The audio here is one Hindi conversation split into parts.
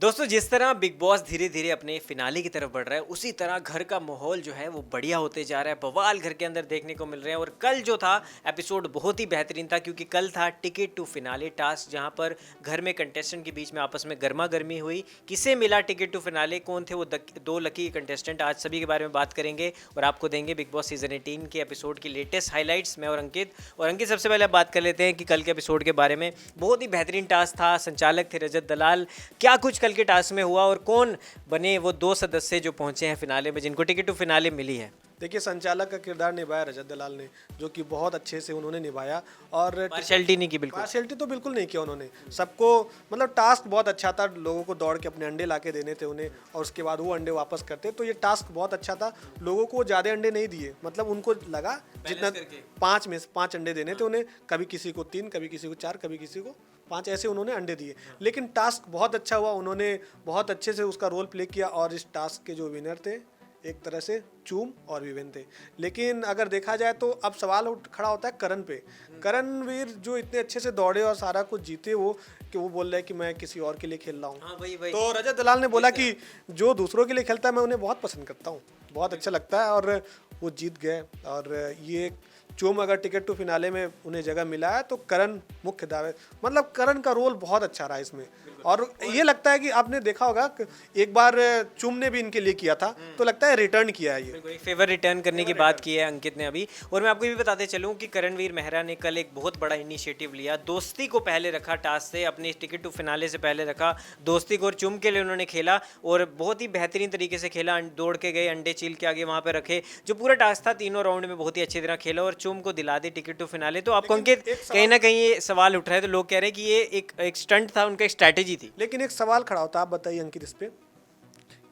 दोस्तों जिस तरह बिग बॉस धीरे धीरे अपने फिनाले की तरफ बढ़ रहा है उसी तरह घर का माहौल जो है वो बढ़िया होते जा रहा है। बवाल घर के अंदर देखने को मिल रहे हैं और कल जो था एपिसोड बहुत ही बेहतरीन था क्योंकि कल था टिकट टू फिनाले टास्क, जहां पर घर में कंटेस्टेंट के बीच में आपस में गर्मा गर्मी हुई। किसे मिला टिकट टू फिनाले, कौन थे वो दो लकी कंटेस्टेंट, आज सभी के बारे में बात करेंगे और आपको देंगे बिग बॉस सीजन 18 के एपिसोड की लेटेस्ट हाईलाइट्स। मैं और अंकित सबसे पहले आप बात कर लेते हैं कि कल के एपिसोड के बारे में। बहुत ही बेहतरीन टास्क था, संचालक थे रजत दलाल। क्या कुछ कल के टास्क में हुआ और कौन बने वो दो सदस्य जो पहुंचे हैं फिनाले में, जिनको टिकट टू फिनाले मिली है? देखिए, संचालक का किरदार निभाया रजत दलाल ने, जो कि बहुत अच्छे से उन्होंने निभाया। और पार्शियलिटी नहीं की, बिल्कुल पार्शियलिटी तो बिल्कुल नहीं किया उन्होंने। सबको मतलब टास्क बहुत अच्छा था, लोगों को दौड़ के अपने अंडे ला के देने थे उन्हें और उसके बाद वो अंडे वापस करते। तो ये टास्क बहुत अच्छा था। लोगों को ज़्यादा अंडे नहीं दिए, मतलब उनको लगा जितना 5 में 5 अंडे देने थे उन्हें, कभी किसी को 3, कभी किसी को 4, कभी किसी को 5, ऐसे उन्होंने अंडे दिए। लेकिन टास्क बहुत अच्छा हुआ, उन्होंने बहुत अच्छे से उसका रोल प्ले किया। और इस टास्क के जो विनर थे एक तरह से चूम और विवेन थे। लेकिन अगर देखा जाए तो अब सवाल खड़ा होता है करण पे। करणवीर जो इतने अच्छे से दौड़े और सारा कुछ जीते, वो कि वो बोल रहे हैं कि मैं किसी और के लिए खेल रहा हूँ। हाँ, वही। तो रजत दलाल ने बोला कि जो दूसरों के लिए खेलता है मैं उन्हें बहुत पसंद करता हूँ, बहुत अच्छा लगता है। और वो जीत गए। और ये चूम अगर टिकट टू फिनाले में उन्हें जगह मिला है तो करण मुख्य दावे, मतलब करण का रोल बहुत अच्छा रहा इसमें। और ये लगता है कि आपने देखा होगा कि एक बार चुम ने भी इनके लिए किया था, तो लगता है रिटर्न किया है ये। एक फेवर रिटर्न करने की बात की है अंकित ने अभी। और मैं आपको ये भी बताते चलूं कि करणवीर मेहरा ने कल एक बहुत बड़ा इनिशिएटिव लिया। दोस्ती को पहले रखा, टास्क से अपने टिकट टू फिनाले से पहले रखा दोस्ती को, और चुम के लिए उन्होंने खेला और बहुत ही बेहतरीन तरीके से खेला। दौड़ के गए, अंडे चील के आगे वहां पे रखे। जो पूरा टास्क था तीनों राउंड में बहुत ही अच्छी तरह खेला और चुम को दिला दे टिकट टू फिनाले। तो आपको अंकित कहीं ना कहीं ये सवाल उठ रहा है, तो लोग कह रहे हैं कि ये एक स्टंट था, उनका एक स्ट्रैटेजी थी। लेकिन एक सवाल खड़ा होता है, आप बताइए अंकित, इस पे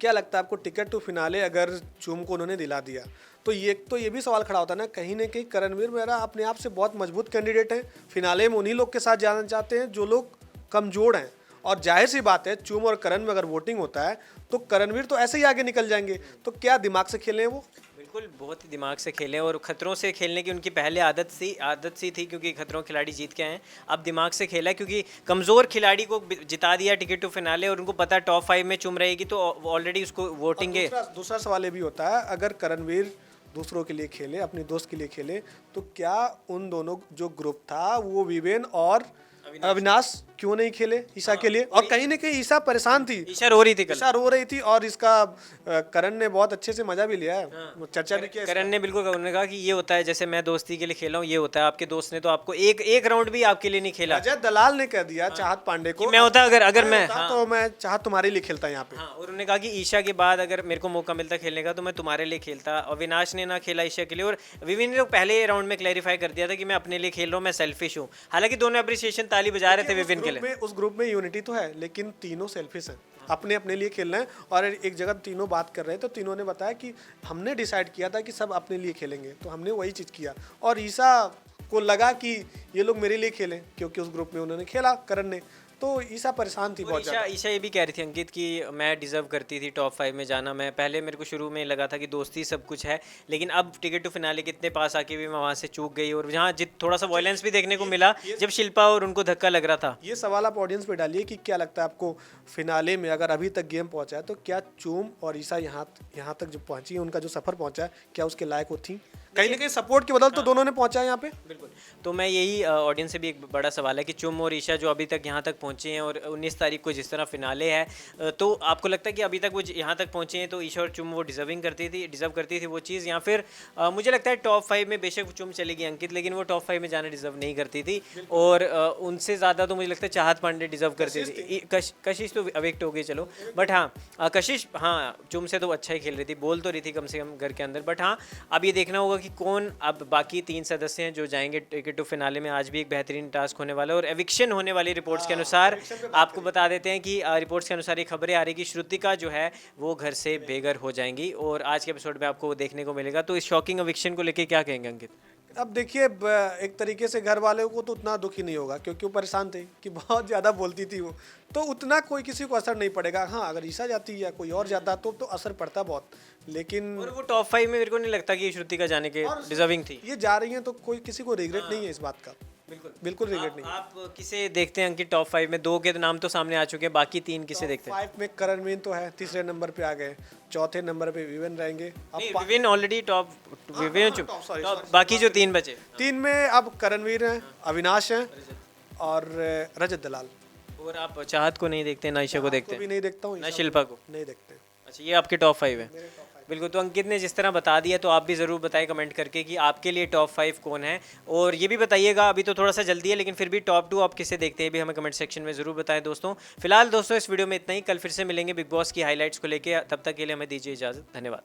क्या लगता है आपको? टिकट टू फिनाले अगर चूम को उन्होंने दिला दिया तो ये भी सवाल खड़ा होता है ना, कहीं ना कहीं करणवीर मेरा अपने आप से बहुत मजबूत कैंडिडेट है। फिनाले में उन्हीं लोग के साथ जाना चाहते हैं जो लोग कमजोर हैं। और जाहिर सी बात है, चूम और करण में अगर वोटिंग होता है तो करणवीर तो ऐसे ही आगे निकल जाएंगे। तो क्या दिमाग से खेले हैं वो? बिल्कुल, बहुत ही दिमाग से खेले और खतरों से खेलने की उनकी पहले आदत सी थी, क्योंकि खतरों खिलाड़ी जीत के हैं। अब दिमाग से खेला क्योंकि कमज़ोर खिलाड़ी को जिता दिया टिकट टू फिनाले और उनको पता टॉप 5 में चुम रहेगी, तो ऑलरेडी उसको वोटिंग है। दूसरा सवाल ये भी होता है, अगर करणवीर दूसरों के लिए खेले, अपने दोस्त के लिए खेले, तो क्या उन दोनों जो ग्रुप था वो विवेन और अविनाश क्यों नहीं खेले ईशा के लिए? और कहीं ना कहीं ईशा परेशान थी, ईशा रो रही थी कल। ईशा रो रही थी। और इसका करण ने बहुत अच्छे से मजा भी लिया है, चर्चा भी किया। करण ने बिल्कुल, उन्होंने कहा कि ये होता है जैसे मैं दोस्ती के लिए खेला हूँ, ये होता है। आपके दोस्त ने तो आपको एक राउंड भी आपके लिए नहीं खेला। रजत दलाल ने कह दिया चाहत पांडे को, मैं होता अगर मैं तो मैं चाहत तुम्हारे लिए खेलता यहाँ पे। हाँ, और उन्होंने कहा कि ईशा के बाद अगर मेरे को मौका मिलता खेलने का तो मैं तुम्हारे लिए खेलता। अविनाश ने ना खेला ईशा के लिए, और विविन ने तो पहले राउंड में क्लैरिफाई कर दिया था कि मैं अपने लिए खेल रहा हूँ, मैं सेल्फिश हूँ। हालांकि दोनों अप्रिसिएशन ताली बजा रहे थे विविन के लिए। उस ग्रुप में यूनिटी तो है, लेकिन तीनों सेल्फिश हैं, अपने अपने लिए खेलना है। और एक जगह तीनों बात कर रहे हैं तो तीनों ने बताया कि हमने डिसाइड किया था कि सब अपने लिए खेलेंगे, तो हमने वही चीज़ किया। और ईशा को लगा कि ये लोग मेरे लिए खेलें, क्योंकि उस ग्रुप में उन्होंने खेला करण ने, तो ईशा परेशान थी बहुत ज़्यादा। ईशा ये भी कह रही थी अंकित कि मैं डिजर्व करती थी टॉप 5 में जाना। मैं पहले, मेरे को शुरू में लगा था कि दोस्ती सब कुछ है, लेकिन अब टिकट टू फिनाले कितने पास आके भी मैं वहाँ से चूक गई। और जहाँ थोड़ा सा वायलेंस भी देखने को मिला जब शिल्पा और उनको धक्का लग रहा था। ये सवाल आप ऑडियंस पे डालिए कि क्या लगता है आपको, फिनाले में अगर अभी तक गेम पहुंचा है तो क्या चूम और ईशा यहाँ तक जो पहुंची है, उनका जो सफर पहुंचा है, क्या उसके लायक वो थी? कहीं ना कहीं सपोर्ट के बदल तो दोनों ने पहुंचा है यहाँ पे। बिल्कुल, तो मैं यही ऑडियंस से भी एक बड़ा सवाल है कि चुम और ईशा जो अभी तक यहाँ तक पहुँचे हैं, और 19 तारीख को जिस तरह फिनाले है, तो आपको लगता है कि अभी तक वो यहाँ तक पहुँचे हैं तो ईशा और चुम वो डिजर्व करती थी वो चीज़, या फिर मुझे लगता है टॉप 5 में बेशक चुम चलेगी अंकित, लेकिन वो टॉप 5 में जाना डिजर्व नहीं करती थी। और उनसे ज़्यादा तो मुझे लगता है चाहत पांडे डिजर्व करती थी। कशिश तो अवेक्ट हो गई चलो, बट हाँ कशिश, हाँ चुम से तो अच्छा ही खेल रही थी, बोल तो रही थी कम से कम घर के अंदर। बट हाँ, अब ये देखना होगा कि कौन, अब बाकी 3 सदस्य हैं जो जाएंगे टिकट टू फिनाले में। आज भी एक बेहतरीन टास्क होने वाला है और एविक्शन होने वाली रिपोर्ट्स के अनुसार। आपको बता देते हैं कि रिपोर्ट्स के अनुसार ये खबरें आ रही कि श्रुतिका जो है वो घर से बेघर हो जाएंगी, और आज के एपिसोड में आपको वो देखने को मिलेगा। तो इस शॉकिंग एविक्शन को लेके क्या कहेंगे अंकित? अब देखिए, एक तरीके से घर वाले को तो उतना दुखी नहीं होगा, क्योंकि वो परेशान थे कि बहुत ज़्यादा बोलती थी वो, तो उतना कोई किसी को असर नहीं पड़ेगा। हाँ, अगर ईशा जाती या कोई और जाता तो असर पड़ता बहुत, लेकिन और वो टॉप 5 में मेरे को नहीं लगता कि श्रुतिका जाने के डिजर्विंग थी। ये जा रही हैं तो कोई किसी को रिग्रेट नहीं है इस बात का। बिल्कुल रिग्रेट नहीं। आप किसे देखते हैं अंकित टॉप 5 में? 2 के तो नाम तो सामने आ चुके हैं, बाकी 3 किसे देखते हैं? 5 में करणवीर तो है, तीसरे नंबर पे आ गए, चौथे नंबर पे विवेन रहेंगे। अब नहीं, woven already top, woven top, sorry, बाकी जो 3 बचे। 3 में अब करणवीर हैं, अविनाश हैं और रजत दलाल। और आप चाहत को नहीं देखते, ना ईशा को देखते तो भी हैं, नहीं देखता हूँ, ना शिल्पा को? नहीं देखते। अच्छा, ये आपके टॉप 5 है। बिल्कुल, तो अंकित ने जिस तरह बता दिया तो आप भी ज़रूर बताएं कमेंट करके कि आपके लिए टॉप 5 कौन है। और ये भी बताइएगा, अभी तो थोड़ा सा जल्दी है लेकिन फिर भी टॉप 2 आप किसे देखते हैं भी हमें कमेंट सेक्शन में ज़रूर बताएं दोस्तों। फिलहाल दोस्तों इस वीडियो में इतना ही, कल फिर से मिलेंगे बिग बॉस की हाईलाइट्स को लेके। तब तक के लिए हमें दीजिए इजाज़त, धन्यवाद।